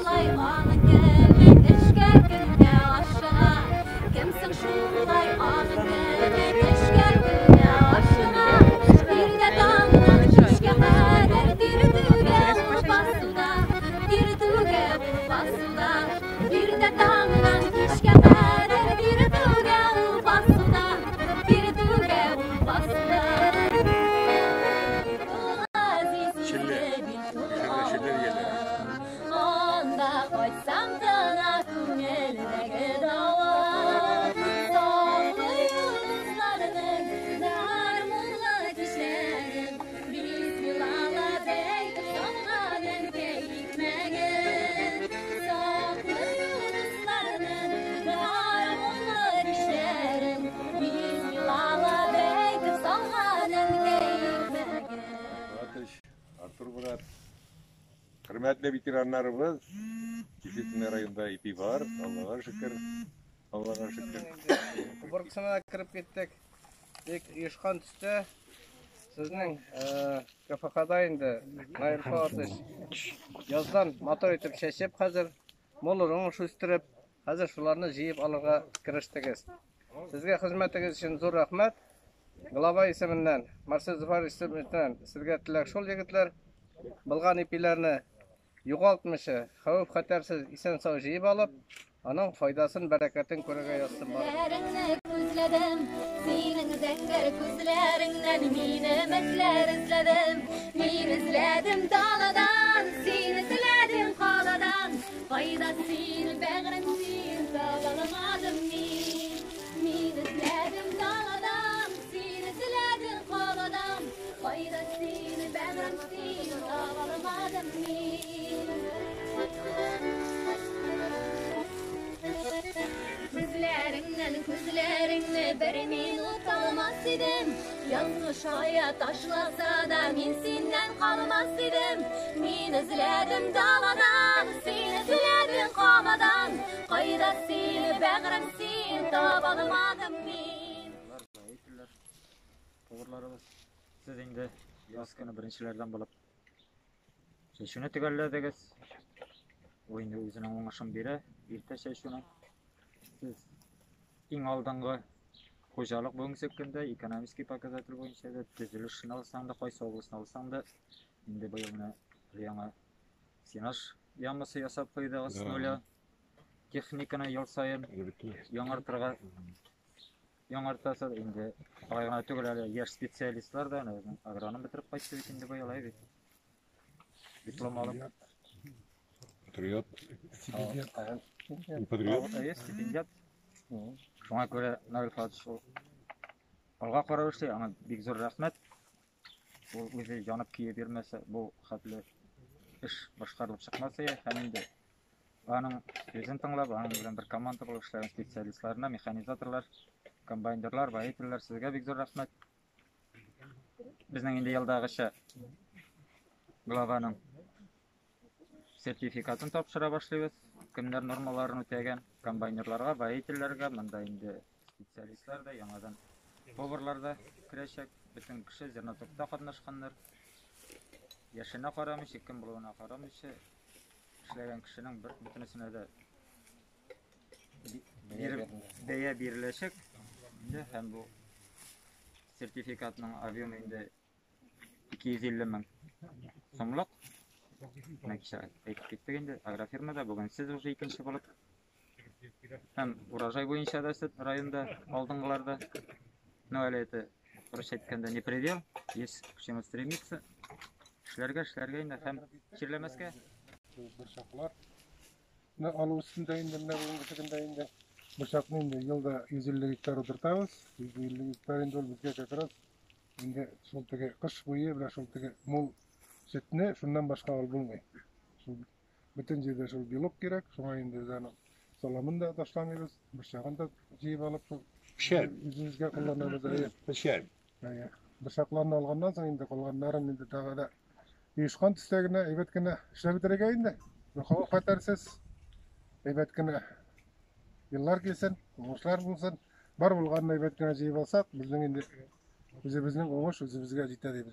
şulay anı gelmek eşker günde aşağı. Kimsin şulay anı gelmek eşker günde aşağı. Bir de dağdan kışka kadar dirdüge basıda. Dirdüge basıda. Bir de dağdan kışka kadar dirdüge basıda. Dirdüge basıda. Onda koysam sana tünellere dava. Sağlı yıldızlarının darmurla dişlerim. Biz yılana dek sonra denge gitmegin. Sağlı yıldızlarının darmurla dişlerim. Biz yılana dek sonra denge gitmegin. Artur Murat. Hürmetli veteranlarımız, Kişitme rayonunda ipi var. Allah'a şükür. Allah'a şükür. Burksana kirib ketdik. Ешқан түсті сіздің КФК-да енді Найырқы атыш жаздан мотор етіп шешіп, қазір молырын шөстіріп, қазір шуларны жиып алуға кіріштігіз. Сізге қызметіңіз үшін зор рахмет. Глава есімінен, Марсел Зуфар есімінен сізге тілек шол егітлер. Бұлған ипилерні юғалтмышы, қауіп қатарсыз исен сау жиып алып, аның файдасын, бәрәкәтін көріге ястым бар. Күзләдем, синең зәңгәр күзләреңнән мине мәтләр эзләдем. Мин эзләдем даладан, син эзләдем каладан. Кайда син, бәгърем син, таба алмадым мин. Мин эзләдем даладан, син эзләдем каладан. Кайда син, бәгърем син, таба алмадым мин. Күзләріңні бір минут алмас едім. Язғыш hayat ташласа да мен сенден қалмас едім. Мен ізләдім даладан, сен ізләдің қамадан. Қайда сен, бәғірім сен, таба алмадым мен. Тоғырларымыз, сіз енді яз күні біріншілерден болып шешуіне түгелдедіңіз. Ойында өзінің оңашын бері, ерте шешуіне. Сіз ең алдыңғы қожалық болыңыз өткенде, экономический показатель бойынша да, түзіліш алсаң да, қайсы облысын алсаң да, енді бұйылына жаңа сенаж ямысы ясап қойдыңыз нуля. Техниканы ел сайын яңартаса, енді айғана түгіл әлі еш специалистлар да, агроном бітіріп қайтсы бекенде бұйылай бет. Диплом алып. Патриот. Стипендиат. Шуңа көрі Наил Фатыш алға қарау іште, аңа бек зор рахмет. Ол өзі жанып кие бермесі, бұл қатылы іш башқарылып шықмасы, әмінде аның өзін тыңлап, аның білен бір команда болып ішлеген специалистларына, механизаторлар, комбайндерлар, байытырлар, сізге бек зор рахмет. Біздің енді елдағыша главаның сертификатын тапшыра башлайбыз. Кімдер нормаларын өтеген комбайнерларға, байытырларға, мұнда енді специалистлар да, яңадан поварлар да кірешек. Бүтін кіші зернотокта қатнашқандар. Яшына қарамыш, екін бұлуына қарамышы. Ішлеген кішінің бүтінісіне де бәйе берілешек. Һәм бұл сертификатының объемы 250 мың сомлық. Мәкші айтып кеттік енді, агрофирмада бүгін сіз уже екінші болып. Һәм урожай бойынша да сіз районда алдыңғыларда. Но әлі еті құрыш айтканда не предел, есть к чему стремиться. Ішлерге енді һәм шерлемеске. Бір шақлар. Алу үстінде енді, бір шақны енді елда 150 гектар отыртамыз. 150 гектар енді ол бізге қақыраз. Енді сол тіге қыш бойы, бірақ сол тіге мол сүтіне шундан башқа ал болмай. Бүтін жерде сол белок керек, соңа енді саламын да ташламайбыз, бір шағын да жиып алып, өзімізге қолданамыз. Бір шақларны алғаннан соң енді қолғандарын енді тағы да үйішқан түстегіне, әйбеткіне іші бітірге енді. Қауып қатарсыз, әйбеткіне еллар келсін, оңышлар болсын, бар болғанын әйбеткіне жиып алсақ, біздің енді өзіміздің оңыш өзімізге жетеді.